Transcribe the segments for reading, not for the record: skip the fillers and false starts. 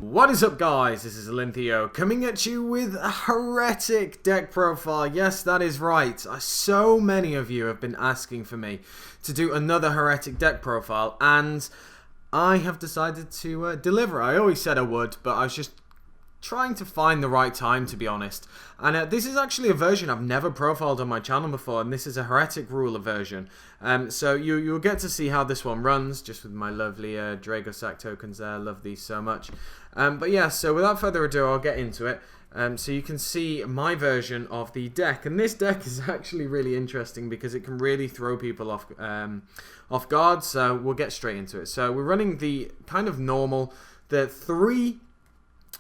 What is up, guys? This is Olympio coming at you with a Hieratic deck profile. Yes, that is right. So many of you have been asking for me to do another Hieratic deck profile, and I have decided to deliver. I always said I would, but I was just trying to find the right time, to be honest. And this is actually a version I've never profiled on my channel before, and this is a Hieratic ruler version. So you'll get to see how this one runs, just with my lovely Dragosac tokens there. I love these so much. But yeah, so without further ado, I'll get into it. So you can see my version of the deck, and this deck is actually really interesting because it can really throw people off guard. So we'll get straight into it. So we're running the kind of normal, the 3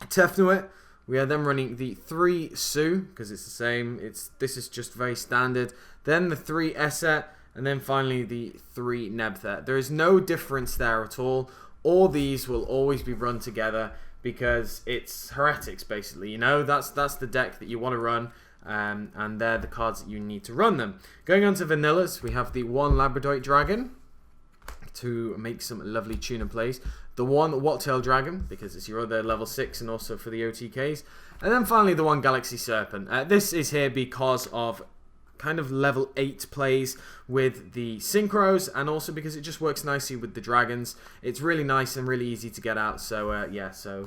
Tefnuit. We are then running the 3 Su, because it's the same. This is just very standard. Then the 3 Eset, and then finally the 3 Nebthet. There is no difference there at all. All these will always be run together because it's Hieratics, basically. You know, that's the deck that you want to run, and they're the cards that you need to run them. Going on to vanillas, we have the 1 Labradoid Dragon to make some lovely tuner plays. The 1 Wattail Dragon, because it's your other level 6 and also for the OTKs. And then finally the 1 Galaxy Serpent. This is here because of kind of level 8 plays with the synchros, and also because it just works nicely with the dragons. It's really nice and really easy to get out. So yeah, so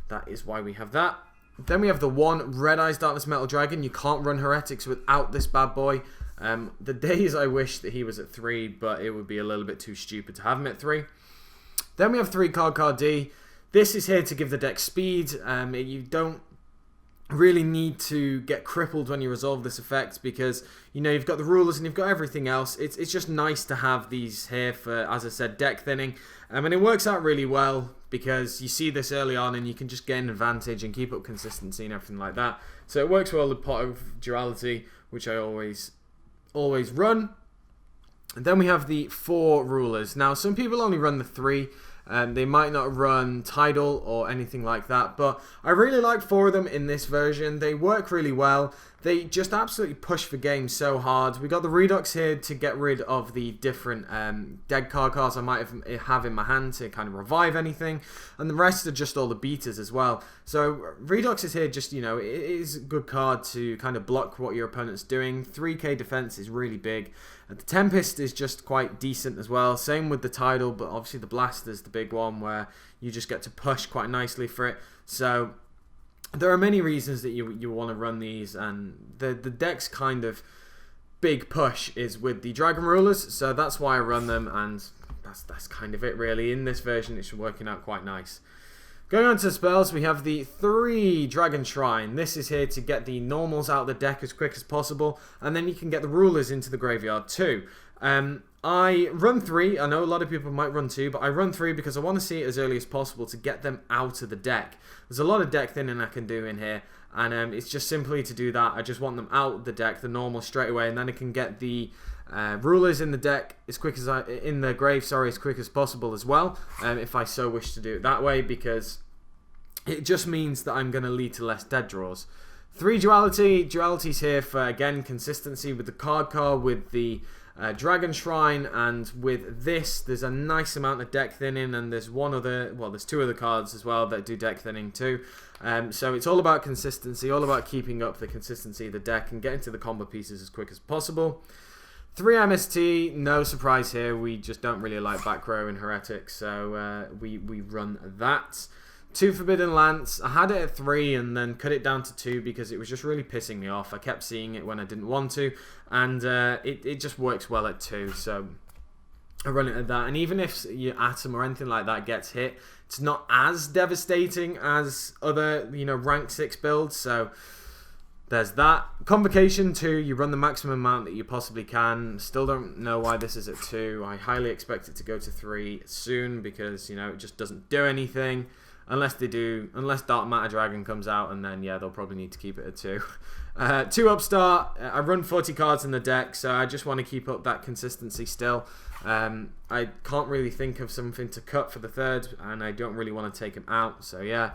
that is why we have that. Then we have the 1 Red Eyes Darkness Metal Dragon. You can't run Hieratics without this bad boy. The days I wish that he was at 3, but it would be a little bit too stupid to have him at 3. Then we have 3 Card D. This is here to give the deck speed. You don't really need to get crippled when you resolve this effect because, you know, you've got the rulers and you've got everything else. It's just nice to have these here for, as I said, deck thinning. And it works out really well because you see this early on and you can just gain advantage and keep up consistency and everything like that. So it works well with Pot of Duality, which I always run. And then we have the 4 rulers. Now, some people only run the 3. They might not run Tidal or anything like that, but I really like 4 of them in this version. They work really well. They just absolutely push the game so hard. We got the Redux here to get rid of the different dead cards I might have in my hand to kind of revive anything, and the rest are just all the beaters as well. So Redux is here just, you know, it is a good card to kind of block what your opponent's doing. 3k defense is really big. The Tempest is just quite decent as well. Same with the Tidal, but obviously the Blaster is the big one where you just get to push quite nicely for it. So there are many reasons that you want to run these, and the deck's kind of big push is with the Dragon Rulers, so that's why I run them, and that's kind of it really. In this version it's working out quite nice. Going on to spells, we have the 3 Dragon Shrine. This is here to get the normals out of the deck as quick as possible, and then you can get the rulers into the graveyard too. I run 3. I know a lot of people might run 2, but I run 3 because I want to see it as early as possible to get them out of the deck. There's a lot of deck thinning I can do in here, and it's just simply to do that. I just want them out of the deck, the normal, straight away, and then I can get the rulers in the deck as quick as in the grave, sorry, as quick as possible as well, if I so wish to do it that way, because it just means that I'm going to lead to less dead draws. 3 Duality. Duality's here for, again, consistency with the card, with the Dragon Shrine, and with this there's a nice amount of deck thinning, and there's 2 other cards as well that do deck thinning too. So it's all about consistency, all about keeping up the consistency of the deck and getting to the combo pieces as quick as possible. 3 MST, no surprise here, we just don't really like back row in Hieratics, so we run that. 2 Forbidden Lance. I had it at 3 and then cut it down to 2 because it was just really pissing me off. I kept seeing it when I didn't want to, and it just works well at 2, so I run it at that. And even if your Atom or anything like that gets hit, it's not as devastating as other, you know, rank 6 builds, so there's that. Convocation 2, you run the maximum amount that you possibly can. Still don't know why this is at 2. I highly expect it to go to 3 soon because, you know, it just doesn't do anything. Unless Dark Matter Dragon comes out, and then, yeah, they'll probably need to keep it at 2. 2 Upstart. I run 40 cards in the deck, so I just want to keep up that consistency still. I can't really think of something to cut for the 3rd, and I don't really want to take him out, so yeah.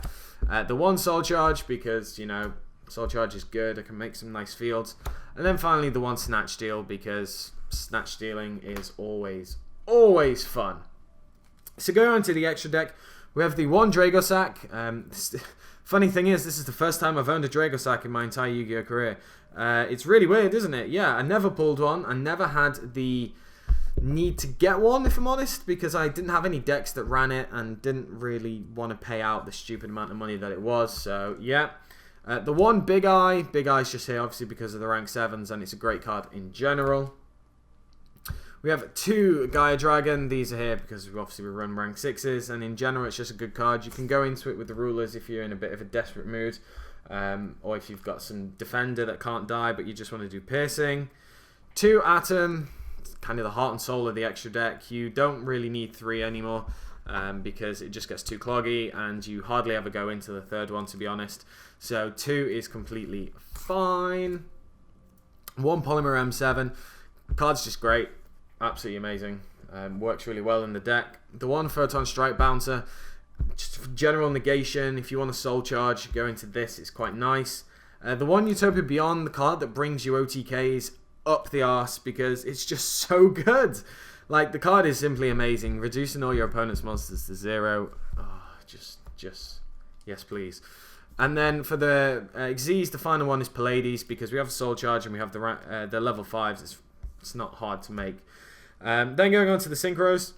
The 1 Soul Charge, because, you know, Soul Charge is good. I can make some nice fields. And then finally the 1 Snatch Steal, because Snatch Stealing is always fun. So going on to the extra deck, we have the one Dragosack. Funny thing is, this is the first time I've owned a Dragosack in my entire Yu-Gi-Oh career. It's really weird, isn't it? Yeah, I never pulled one. I never had the need to get one, if I'm honest, because I didn't have any decks that ran it and didn't really want to pay out the stupid amount of money that it was. So, yeah. The one Big Eye's just here, obviously, because of the rank 7s, and it's a great card in general. We have two Gaia Dragon. These are here because obviously we run rank 6s, and in general it's just a good card. You can go into it with the rulers if you're in a bit of a desperate mood, or if you've got some defender that can't die but you just want to do piercing. Two Atom, kind of the heart and soul of the extra deck. You don't really need 3 anymore because it just gets too cloggy and you hardly ever go into the third one, to be honest. So 2 is completely fine. One Polymer M7. Card's just great. Absolutely amazing. Works really well in the deck. The one Photon Strike Bouncer, just for general negation. If you want a soul charge, go into this. It's quite nice. The one Utopia Beyond, the card that brings you OTKs up the arse because it's just so good. Like, the card is simply amazing. Reducing all your opponent's monsters to 0. Oh, just yes, please. And then for the Xyz, the final one is Pallades because we have a soul charge and we have the level 5s. It's not hard to make. Then going on to the synchros,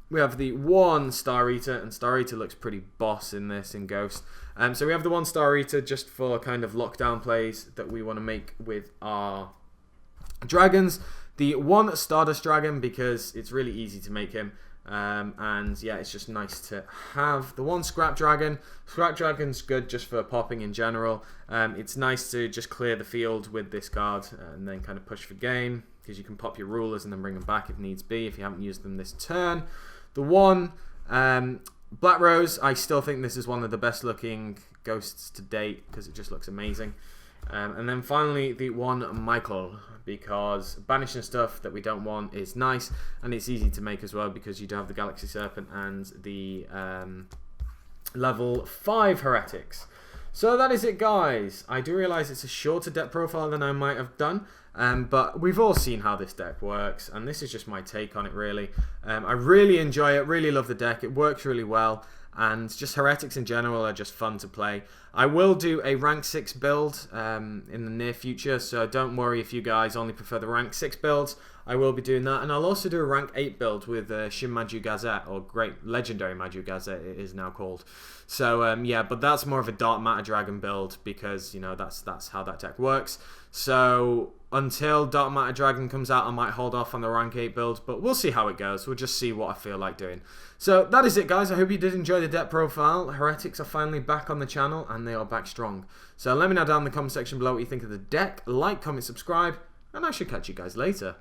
we have the one Star Eater, and Star Eater looks pretty boss in this in Ghost. So we have the one Star Eater just for kind of lockdown plays that we want to make with our dragons. The one Stardust Dragon because it's really easy to make him. And yeah, it's just nice to have. The one Scrap Dragon. Scrap Dragon's good just for popping in general. It's nice to just clear the field with this card and then kind of push for game, because you can pop your rulers and then bring them back if needs be, if you haven't used them this turn. The one Black Rose, I still think this is one of the best looking ghosts to date because it just looks amazing. And then finally the one Michael, because banishing stuff that we don't want is nice, and it's easy to make as well because you do have the Galaxy Serpent and the level 5 Hieratics. So that is it, guys. I do realise it's a shorter deck profile than I might have done, but we've all seen how this deck works, and this is just my take on it, really. I really enjoy it, really love the deck. It works really well, and just Hieratics in general are just fun to play. I will do a rank 6 build in the near future, so don't worry if you guys only prefer the rank 6 builds. I will be doing that, and I'll also do a rank 8 build with Shin Maju Gazette, or Great Legendary Maju Gazette it is now called. So yeah, but that's more of a Dark Matter Dragon build because, you know, that's how that deck works. So until Dark Matter Dragon comes out, I might hold off on the rank 8 build, but we'll see how it goes. We'll just see what I feel like doing. So that is it, guys. I hope you did enjoy the deck profile. Hieratics are finally back on the channel, and they are back strong. So let me know down in the comment section below what you think of the deck. Like, comment, subscribe, and I should catch you guys later.